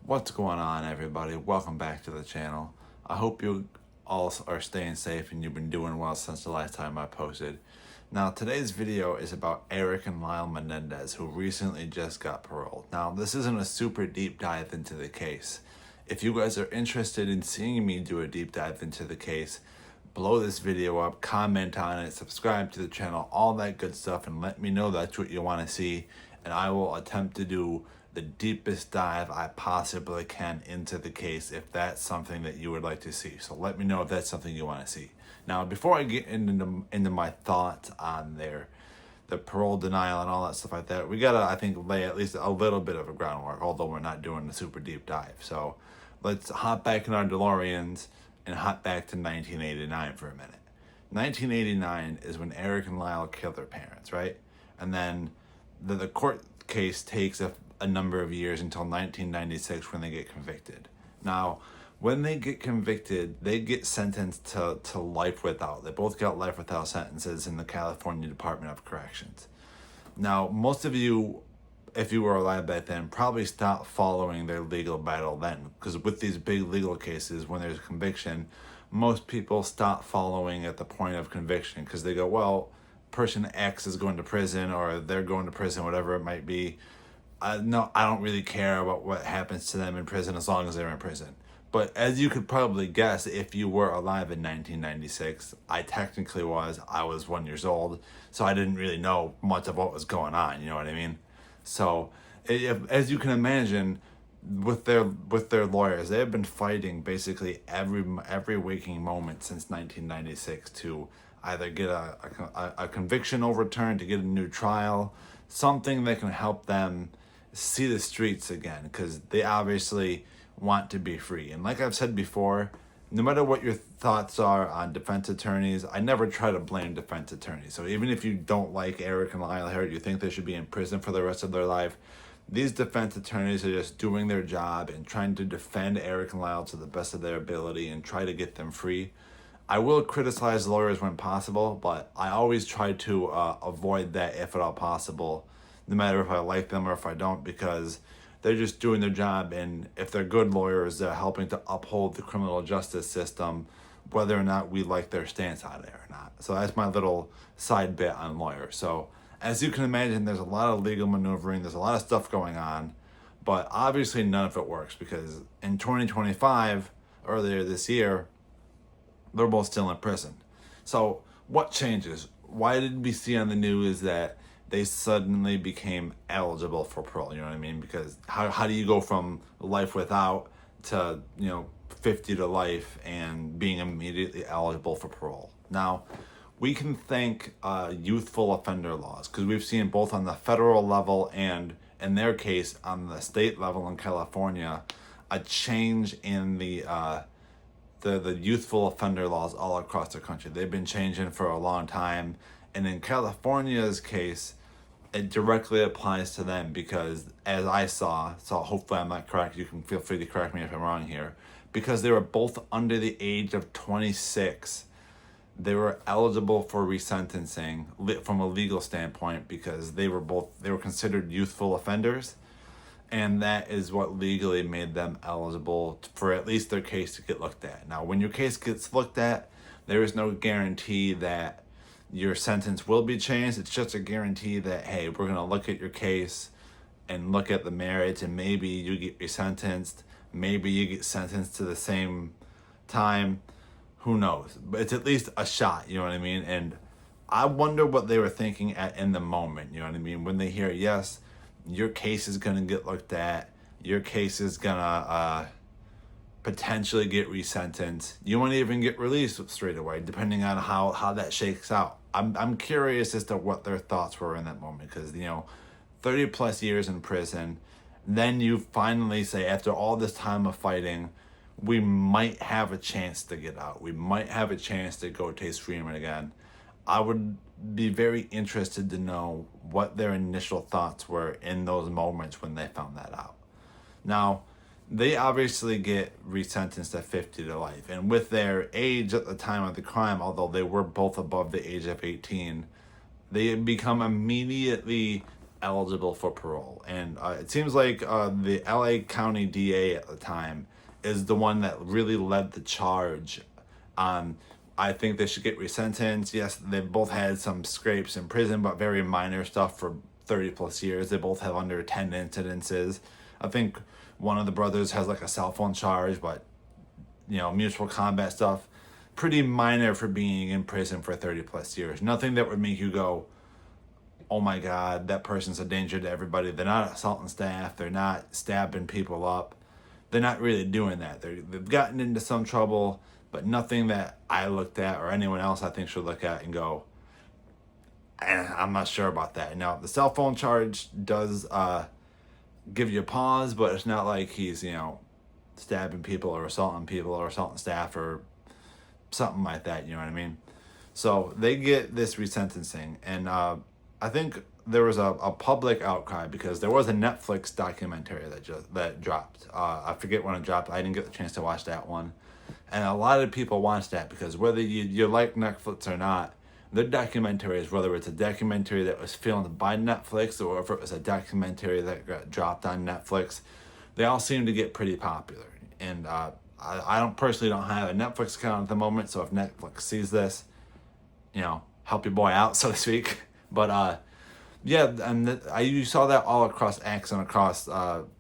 What's going on, everybody? Welcome back to the channel. I hope you all are staying safe and you've been doing well since the last time I posted. Now, today's video is about Erik and Lyle Menendez, who recently just got paroled. Now, this isn't a super deep dive into the case. If you guys are interested in seeing me do a deep dive into the case, blow this video up, comment on it, subscribe to the channel, all that good stuff, and let me know that's what you want to see, and I will attempt to do the deepest dive I possibly can into the case if that's something that you would like to see. So let me know if that's something you want to see. Now, before I get into my thoughts on the parole denial and all that stuff like that, we gotta, I think, lay at least a little bit of a groundwork, although we're not doing a super deep dive. So let's hop back in our DeLoreans and hop back to 1989 for a minute. 1989 is when Erik and Lyle killed their parents, right? And then the court case takes a number of years until 1996 when they get convicted. Now, when they get convicted, they get sentenced to life without. They both got life without sentences in the California Department of Corrections. Now, most of you, if you were alive back then, probably stopped following their legal battle then, because with these big legal cases, when there's a conviction, most people stop following at the point of conviction because they go, well, person X is going to prison, or they're going to prison, whatever it might be. No, I don't really care about what happens to them in prison as long as they're in prison. But as you could probably guess, if you were alive in 1996, I technically was. I was 1 year old, so I didn't really know much of what was going on. You know what I mean? So, as you can imagine, with their lawyers, they have been fighting basically every waking moment since 1996 to either get a conviction overturned, to get a new trial, something that can help them see the streets again, because they obviously want to be free. And like I've said before, no matter what your thoughts are on defense attorneys, I never try to blame defense attorneys. So even if you don't like Erik and Lyle here, you think they should be in prison for the rest of their life, these defense attorneys are just doing their job and trying to defend Erik and Lyle to the best of their ability and try to get them free. I will criticize lawyers when possible, but I always try to avoid that if at all possible, no matter if I like them or if I don't, because they're just doing their job, and if they're good lawyers, they're helping to uphold the criminal justice system, whether or not we like their stance on it or not. So that's my little side bit on lawyers. So as you can imagine, there's a lot of legal maneuvering, there's a lot of stuff going on, but obviously none of it works, because in 2025, earlier this year, they're both still in prison. So what changes? Why did we see on the news that they suddenly became eligible for parole? You know what I mean? Because how do you go from life without to, 50 to life and being immediately eligible for parole? Now, we can thank youthful offender laws, because we've seen both on the federal level and, in their case, on the state level in California, a change in the youthful offender laws all across the country. They've been changing for a long time. And in California's case, it directly applies to them because, as I saw, so hopefully I'm not correct, you can feel free to correct me if I'm wrong here, because they were both under the age of 26, they were eligible for resentencing from a legal standpoint, because they were considered youthful offenders, and that is what legally made them eligible for at least their case to get looked at. Now, when your case gets looked at, there is no guarantee that your sentence will be changed. It's just a guarantee that, hey, we're going to look at your case and look at the merits, and maybe you get resentenced, maybe you get sentenced to the same time. Who knows? But it's at least a shot, you know what I mean? And I wonder what they were thinking in the moment, you know what I mean? When they hear, yes, your case is going to get looked at, your case is going to potentially get resentenced, you won't even get released straight away, depending on how that shakes out. I'm curious as to what their thoughts were in that moment, because 30 plus years in prison, then you finally say, after all this time of fighting, we might have a chance to get out, we might have a chance to go taste freedom again. I would be very interested to know what their initial thoughts were in those moments when they found that out. Now, they obviously get resentenced at 50 to life. And with their age at the time of the crime, although they were both above the age of 18, they become immediately eligible for parole. And it seems like the LA County DA at the time is the one that really led the charge on, I think they should get resentenced. Yes, they both had some scrapes in prison, but very minor stuff for 30 plus years. They both have under 10 incidences. I think one of the brothers has like a cell phone charge, but mutual combat stuff, pretty minor for being in prison for 30 plus years. Nothing that would make you go, oh my God, that person's a danger to everybody. They're not assaulting staff. They're not stabbing people up. They're not really doing that. They've gotten into some trouble, but nothing that I looked at or anyone else I think should look at and go, I'm not sure about that. Now, the cell phone charge does give you a pause, but it's not like he's, stabbing people or assaulting staff or something like that, you know what I mean? So they get this resentencing, and I think there was a public outcry because there was a Netflix documentary that dropped. I forget when it dropped. I didn't get the chance to watch that one. And a lot of people watched that because whether you like Netflix or not, their documentaries, whether it's a documentary that was filmed by Netflix or if it was a documentary that got dropped on Netflix, they all seem to get pretty popular. And I don't have a Netflix account at the moment, so if Netflix sees this, help your boy out, so to speak. But yeah, and you saw that all across X and across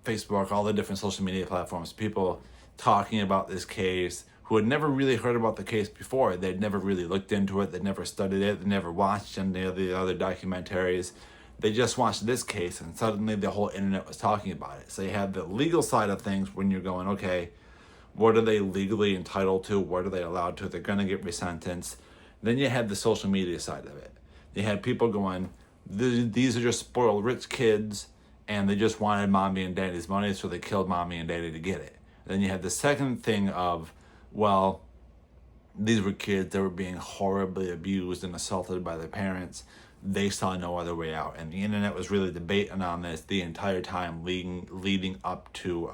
Facebook, all the different social media platforms, people talking about this case who had never really heard about the case before. They'd never really looked into it. They'd never studied it. They never watched any of the other documentaries. They just watched this case, and suddenly the whole internet was talking about it. So you have the legal side of things when you're going, okay, what are they legally entitled to? What are they allowed to? They're going to get resentenced. Then you had the social media side of it. You had people going, these are just spoiled rich kids, and they just wanted mommy and daddy's money, so they killed mommy and daddy to get it. Then you had the second thing of, well, these were kids that were being horribly abused and assaulted by their parents. They saw no other way out. And the internet was really debating on this the entire time leading up to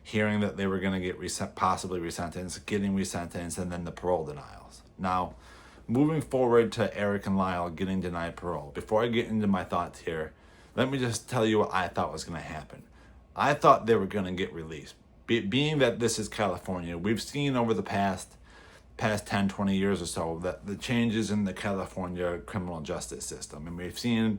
hearing that they were going to get possibly resentenced, getting resentenced, and then the parole denials. Now, moving forward to Erik and Lyle getting denied parole. Before I get into my thoughts here, let me just tell you what I thought was going to happen. I thought they were going to get released. Being that this is California, we've seen over the past 10, 20 years or so that the changes in the California criminal justice system. And we've seen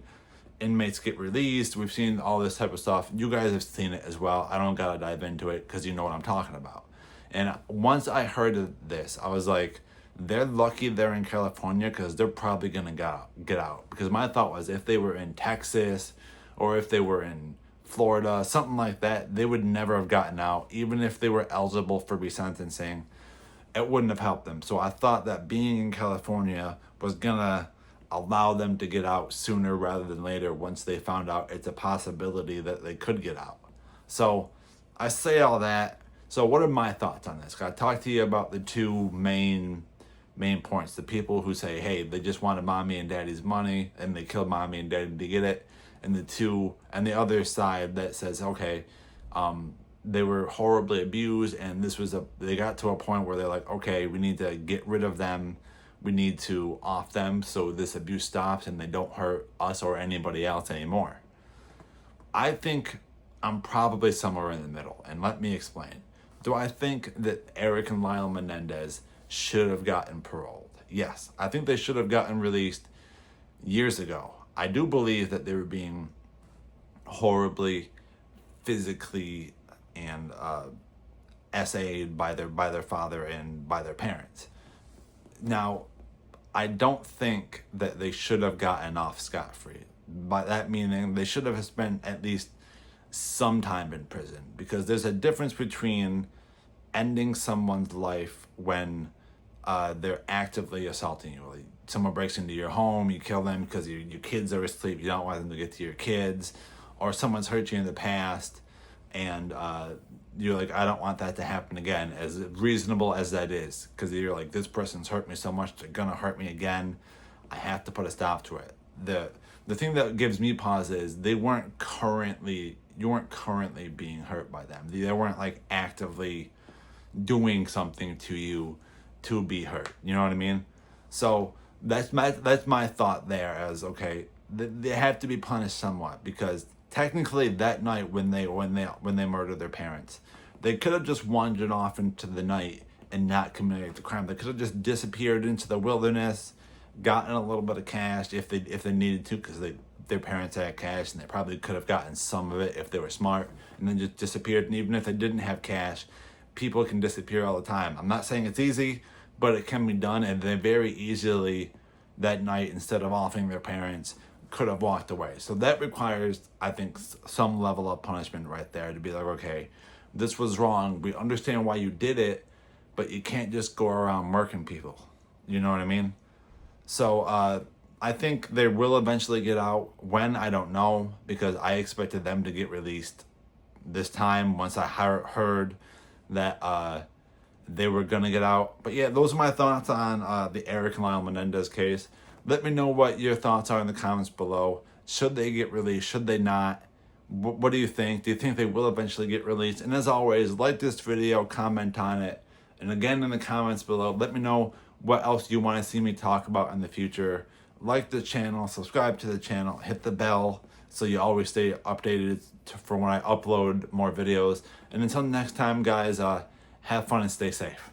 inmates get released. We've seen all this type of stuff. You guys have seen it as well. I don't got to dive into it because you know what I'm talking about. And once I heard of this, I was like, they're lucky they're in California because they're probably going to get out. Because my thought was if they were in Texas or if they were in Florida, something like that, they would never have gotten out. Even if they were eligible for resentencing, it wouldn't have helped them. So I thought that being in California was going to allow them to get out sooner rather than later once they found out it's a possibility that they could get out. So I say all that. So what are my thoughts on this? I talked to you about the two main points. The people who say, hey, they just wanted mommy and daddy's money and they killed mommy and daddy to get it. And the other side that says, okay, they were horribly abused and they got to a point where they're like, okay, we need to get rid of them. We need to off them so this abuse stops and they don't hurt us or anybody else anymore. I think I'm probably somewhere in the middle, and let me explain. Do I think that Erik and Lyle Menendez should have gotten paroled? Yes, I think they should have gotten released years ago. I do believe that they were being horribly physically and essayed by their father and by their parents. Now, I don't think that they should have gotten off scot-free. By that meaning, they should have spent at least some time in prison, because there's a difference between ending someone's life when they're actively assaulting you. Like someone breaks into your home, you kill them because your kids are asleep, you don't want them to get to your kids, or someone's hurt you in the past, and you're like, I don't want that to happen again, as reasonable as that is, because you're like, this person's hurt me so much, they're gonna hurt me again, I have to put a stop to it. The thing that gives me pause is you weren't currently being hurt by them. They weren't like actively doing something to you to be hurt. You know what I mean? So that's my thought there, as okay, they have to be punished somewhat, because technically that night when they murdered their parents, they could have just wandered off into the night and not committed the crime. They could have just disappeared into the wilderness, gotten a little bit of cash if they needed to, because their parents had cash and they probably could have gotten some of it if they were smart, and then just disappeared. And even if they didn't have cash, people can disappear all the time. I'm not saying it's easy, but it can be done, and they very easily that night, instead of offing their parents, could have walked away. So that requires, I think, some level of punishment right there, to be like, okay, this was wrong. We understand why you did it, but you can't just go around murking people. You know what I mean? So I think they will eventually get out. When, I don't know, because I expected them to get released this time once I heard that they were going to get out. But yeah, those are my thoughts on the Erik and Lyle Menendez case. Let me know what your thoughts are in the comments below. Should they get released? Should they not? What do you think? Do you think they will eventually get released? And as always, like this video, comment on it. And again, in the comments below, let me know what else you want to see me talk about in the future. Like the channel, subscribe to the channel, hit the bell so you always stay updated for when I upload more videos. And until next time, guys, have fun and stay safe.